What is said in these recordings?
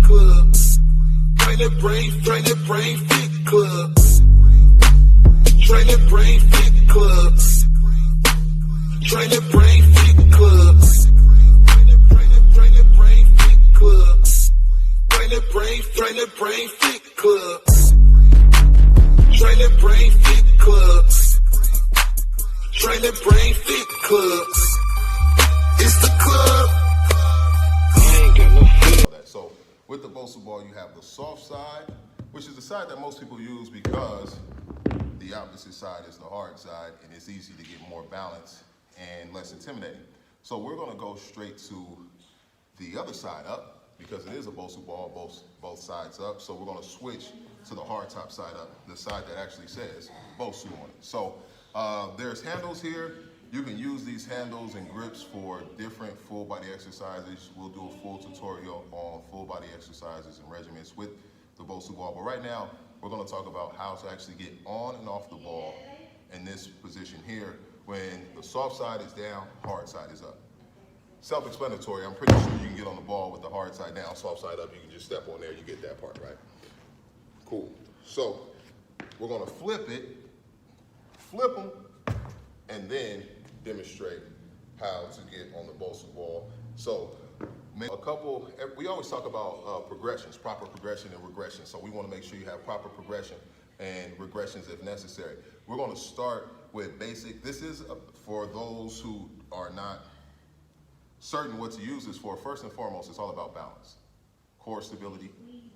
club. Train that brain fit club. Train that brain fit club. Train that brain fit club. Train that brain fit club. Train that brain fit club. Train that brain fit club. Train that brain fit club. It's the club. I ain't got no fear. So with the BOSU ball, you have the soft side, which is the side that most people use because the opposite side is the hard side, and it's easy to get more balance and less intimidating. So we're going to go straight to the other side up because it is a BOSU ball, both sides up. So we're going to switch to the hard top side up, the side that actually says BOSU on it. So there's handles here. You can use these handles and grips for different full body exercises. We'll do a full tutorial on full body exercises and regimens with the BOSU ball. But right now, we're going to talk about how to actually get on and off the ball in this position here when the soft side is down, hard side is up. Self-explanatory. I'm pretty sure you can get on the ball with the hard side down, soft side up. You can just step on there, you get that part, right? Cool. So we're going to flip them, and then demonstrate how to get on the BOSU ball. So we always talk about progressions, proper progression and regression. So we want to make sure you have proper progression and regressions if necessary. We're going to start with basic. This is for those who are not certain what to use this for. First and foremost, it's all about balance, core stability,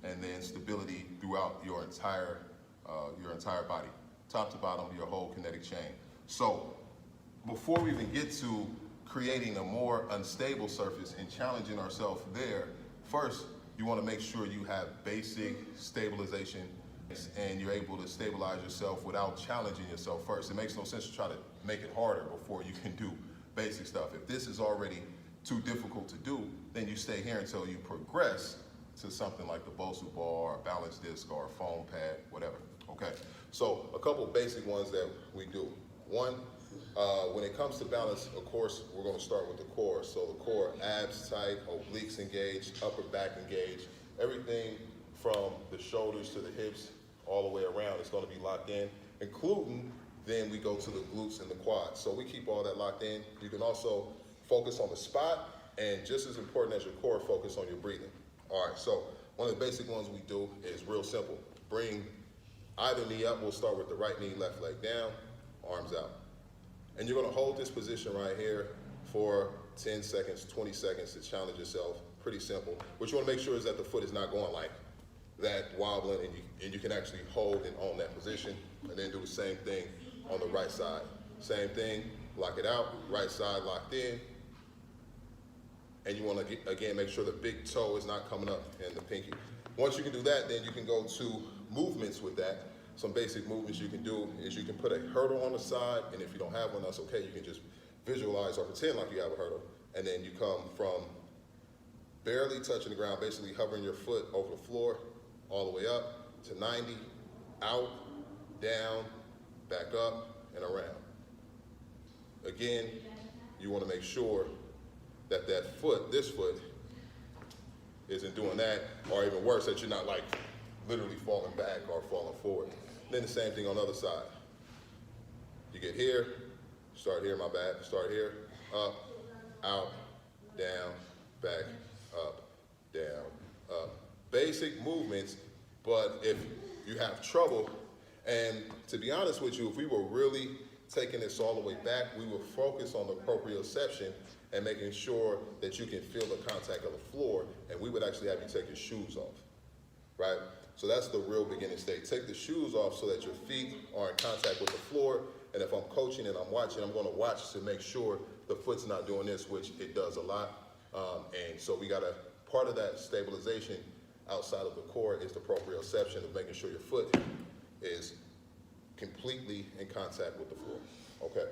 and then stability throughout your entire body, top to bottom, your whole kinetic chain. So before we even get to creating a more unstable surface and challenging ourselves there, first you want to make sure you have basic stabilization and you're able to stabilize yourself without challenging yourself first. It makes no sense to try to make it harder before you can do basic stuff. If this is already too difficult to do, then you stay here until you progress to something like the BOSU ball or a balance disc or a foam pad, whatever. Okay, so a couple basic ones that we do. One, when it comes to balance, of course, we're going to start with the core. So the core, abs tight, obliques engaged, upper back engaged, everything from the shoulders to the hips all the way around is going to be locked in, including then we go to the glutes and the quads. So we keep all that locked in. You can also focus on the spot, and just as important as your core, focus on your breathing. All right, so one of the basic ones we do is real simple. Bring either knee up. We'll start with the right knee, left leg down, arms out. And you're gonna hold this position right here for 10 seconds, 20 seconds to challenge yourself. Pretty simple. What you wanna make sure is that the foot is not going like that, wobbling, and you can actually hold and own that position. And then do the same thing on the right side. Same thing, lock it out, right side locked in. And you wanna, again, make sure the big toe is not coming up and the pinky. Once you can do that, then you can go to movements with that. Some basic movements you can do is you can put a hurdle on the side, and if you don't have one, that's okay. You can just visualize or pretend like you have a hurdle, and then you come from barely touching the ground, basically hovering your foot over the floor, all the way up to 90, out, down, back up, and around. Again, you want to make sure that this foot isn't doing that, or even worse, that you're not like literally falling back or falling forward. Then the same thing on the other side. You get here, start here, my bad, start here, up, out, down, back, up, down, up. Basic movements, but if you have trouble, and to be honest with you, if we were really taking this all the way back, we would focus on the proprioception and making sure that you can feel the contact of the floor, and we would actually have you take your shoes off, right? So that's the real beginning state. Take the shoes off so that your feet are in contact with the floor, and if I'm coaching and I'm watching, I'm gonna watch to make sure the foot's not doing this, which it does a lot. And so we gotta, part of that stabilization outside of the core is the proprioception of making sure your foot is completely in contact with the floor, okay?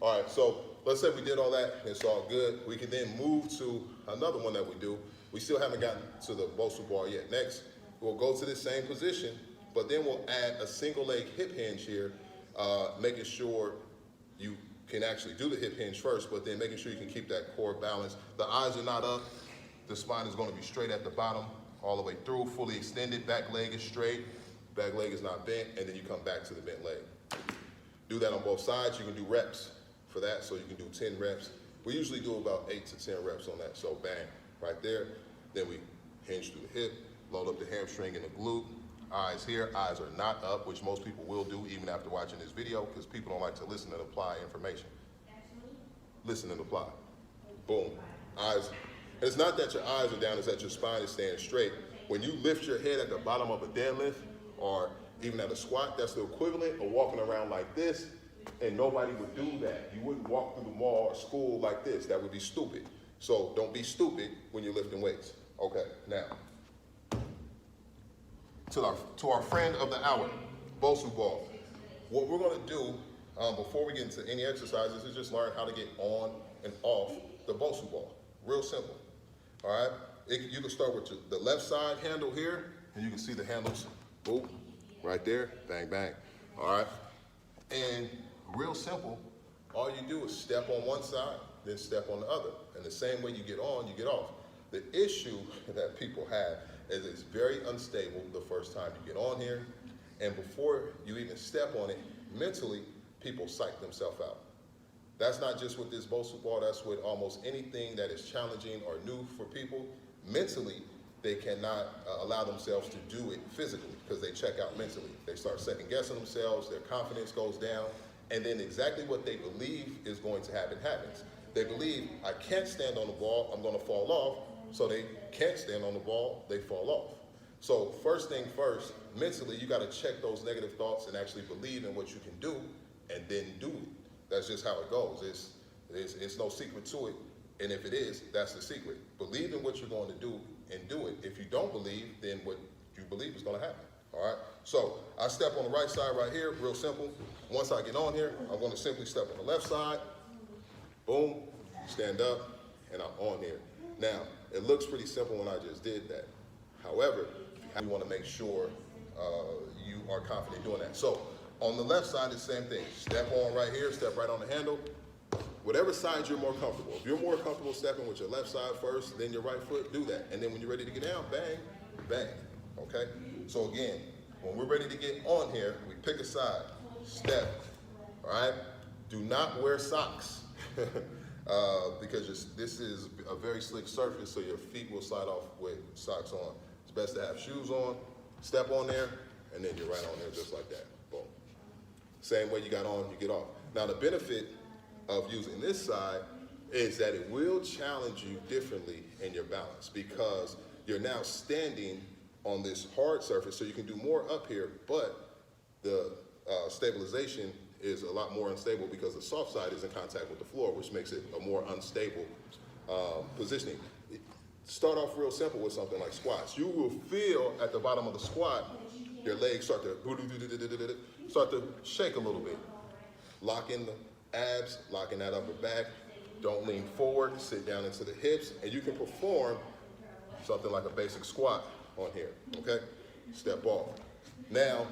All right, so let's say we did all that, it's all good. We can then move to another one that we do. We still haven't gotten to the BOSU ball yet. Next, we'll go to the same position, but then we'll add a single leg hip hinge here, making sure you can actually do the hip hinge first, but then making sure you can keep that core balance. The eyes are not up, the spine is gonna be straight at the bottom, all the way through, fully extended, back leg is straight, back leg is not bent, and then you come back to the bent leg. Do that on both sides. You can do reps for that, so you can do 10 reps. We usually do about 8 to 10 reps on that, so bang, right there. Then we hinge through the hip, load up the hamstring and the glute. Eyes here, eyes are not up, which most people will do even after watching this video, because people don't like to listen and apply information. Listen and apply. Boom. Eyes. It's not that your eyes are down, it's that your spine is staying straight. When you lift your head at the bottom of a deadlift, or even at a squat, that's the equivalent of walking around like this, and nobody would do that. You wouldn't walk through the mall or school like this. That would be stupid. So don't be stupid when you're lifting weights. Okay, now, to our friend of the hour, BOSU ball. What we're gonna do before we get into any exercises is just learn how to get on and off the BOSU ball. Real simple, all right? You can start with the left side handle here, and you can see the handles, boom, right there, bang, bang, all right? And real simple, all you do is step on one side, then step on the other. And the same way you get on, you get off. The issue that people have is it's very unstable the first time you get on here, and before you even step on it, mentally, people psych themselves out. That's not just with this BOSU ball, that's with almost anything that is challenging or new for people. Mentally, they cannot allow themselves to do it physically because they check out mentally. They start second guessing themselves, their confidence goes down, and then exactly what they believe is going to happen happens. They believe, I can't stand on the ball, I'm gonna fall off, so they can't stand on the ball, they fall off. So first thing first, mentally, you gotta check those negative thoughts and actually believe in what you can do, and then do it. That's just how it goes. It's no secret to it, and if it is, that's the secret. Believe in what you're going to do and do it. If you don't believe, then what you believe is gonna happen, all right? So I step on the right side right here, real simple. Once I get on here, I'm gonna simply step on the left side, boom, stand up, and I'm on here. Now, it looks pretty simple when I just did that. However, you wanna make sure you are confident doing that. So on the left side, it's the same thing. Step on right here, step right on the handle. Whatever side you're more comfortable. If you're more comfortable stepping with your left side first, then your right foot, do that. And then when you're ready to get down, bang, bang, okay? So again, when we're ready to get on here, we pick a side, step, all right? Do not wear socks because this is a very slick surface, so your feet will slide off with socks on. It's best to have shoes on, step on there, and then you're right on there just like that, boom. Same way you got on, you get off. Now the benefit of using this side is that it will challenge you differently in your balance because you're now standing on this hard surface, so you can do more up here, but the stabilization is a lot more unstable because the soft side is in contact with the floor, which makes it a more unstable positioning. Start off real simple with something like squats. You will feel at the bottom of the squat, your legs start to shake a little bit. Lock in the abs, locking that upper back. Don't lean forward, sit down into the hips, and you can perform something like a basic squat on here, okay? Step off. Now,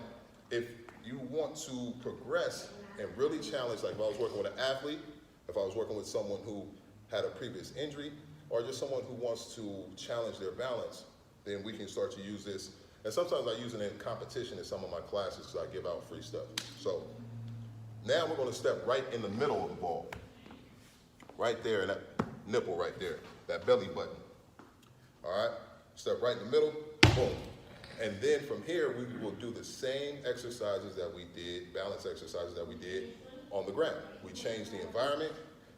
if you want to progress and really challenge, like if I was working with an athlete, if I was working with someone who had a previous injury, or just someone who wants to challenge their balance, then we can start to use this. And sometimes I use it in competition in some of my classes because I give out free stuff. So now we're gonna step right in the middle of the ball. Right there, in that nipple right there, that belly button. All right, step right in the middle, boom. And then from here, we will do the same exercises that we did, balance exercises that we did on the ground. We change the environment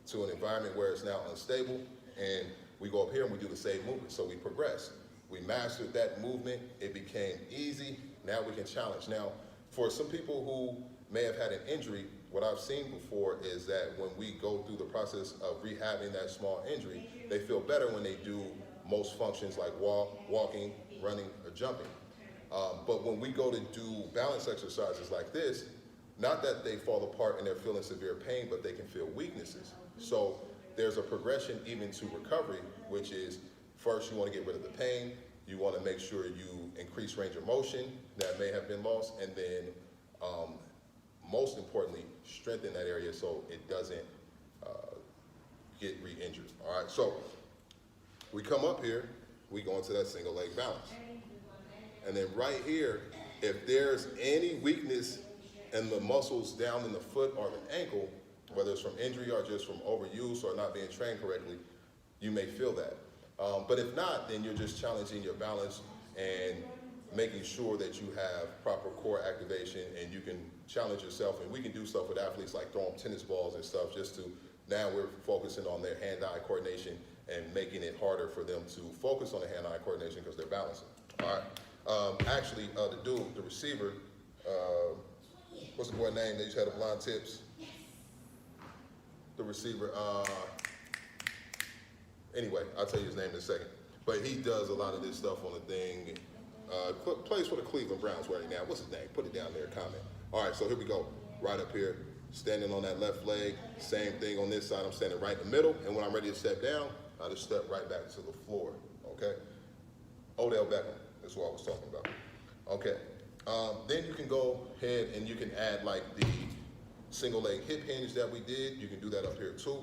to an environment where it's now unstable, and we go up here and we do the same movement, so we progress. We mastered that movement, it became easy, now we can challenge. Now, for some people who may have had an injury, what I've seen before is that when we go through the process of rehabbing that small injury, they feel better when they do most functions like walking, running, or jumping. But when we go to do balance exercises like this, not that they fall apart and they're feeling severe pain, but they can feel weaknesses. So there's a progression even to recovery, which is first you want to get rid of the pain, you want to make sure you increase range of motion that may have been lost, and then most importantly, strengthen that area so it doesn't get re-injured. All right, so we come up here we go into that single leg balance. And then right here, if there's any weakness in the muscles down in the foot or the ankle, whether it's from injury or just from overuse or not being trained correctly, you may feel that. But if not, then you're just challenging your balance and making sure that you have proper core activation and you can challenge yourself. And we can do stuff with athletes like throwing tennis balls and stuff just to, now we're focusing on their hand-eye coordination and making it harder for them to focus on the hand-eye coordination because they're balancing. All right. Actually, the dude, the receiver, what's the boy name? They just had the blind tips. The receiver, anyway, I'll tell you his name in a second. But he does a lot of this stuff on the thing. Plays for the Cleveland Browns right now. What's his name? Put it down there, comment. All right, so here we go. Right up here, standing on that left leg. Same thing on this side. I'm standing right in the middle. And when I'm ready to step down, I just step right back to the floor, okay? Odell Beckham is what I was talking about. Okay, then you can go ahead and you can add like the single leg hip hinge that we did. You can do that up here too.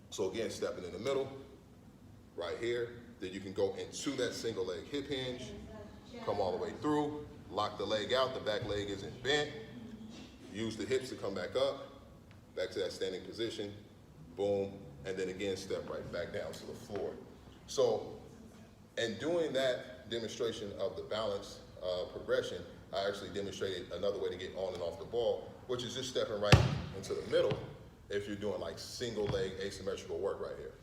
So again, stepping in the middle, right here. Then you can go into that single leg hip hinge, come all the way through, lock the leg out, the back leg isn't bent. Use the hips to come back up, back to that standing position, boom, and then again, step right back down to the floor. So, in doing that demonstration of the balance progression, I actually demonstrated another way to get on and off the ball, which is just stepping right into the middle if you're doing like single leg asymmetrical work right here.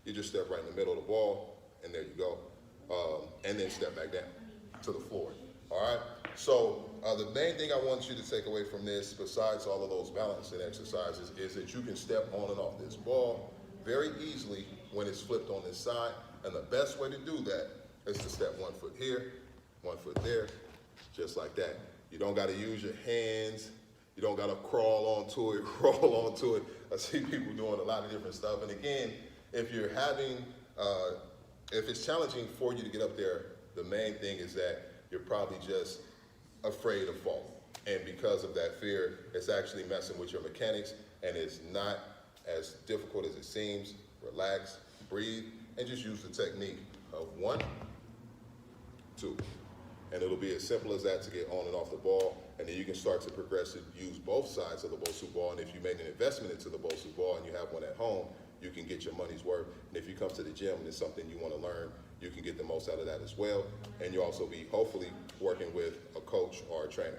You just step right in the middle of the ball, and there you go. And then step back down to the floor. All right? So the main thing I want you to take away from this, besides all of those balancing exercises, is that you can step on and off this ball very easily when it's flipped on this side. And the best way to do that is to step 1 foot here, 1 foot there, just like that. You don't got to use your hands. You don't got to crawl onto it, roll onto it. I see people doing a lot of different stuff. And again, if you're having, if it's challenging for you to get up there, the main thing is that you're probably just afraid of falling. And because of that fear, it's actually messing with your mechanics, and it's not as difficult as it seems. Relax, breathe, and just use the technique of 1, 2. And it'll be as simple as that to get on and off the ball. And then you can start to progress and use both sides of the BOSU ball. And if you made an investment into the BOSU ball and you have one at home, you can get your money's worth. And if you come to the gym and it's something you want to learn, you can get the most out of that as well. And you'll also be hopefully working with a coach or a trainer.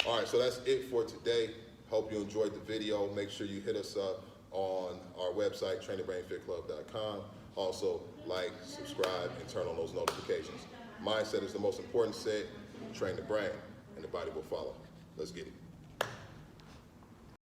All right, so that's it for today. Hope you enjoyed the video. Make sure you hit us up on our website, trainingbrainfitclub.com. Also, like, subscribe, and turn on those notifications. Mindset is the most important set. Train the brain, and the body will follow. Let's get it.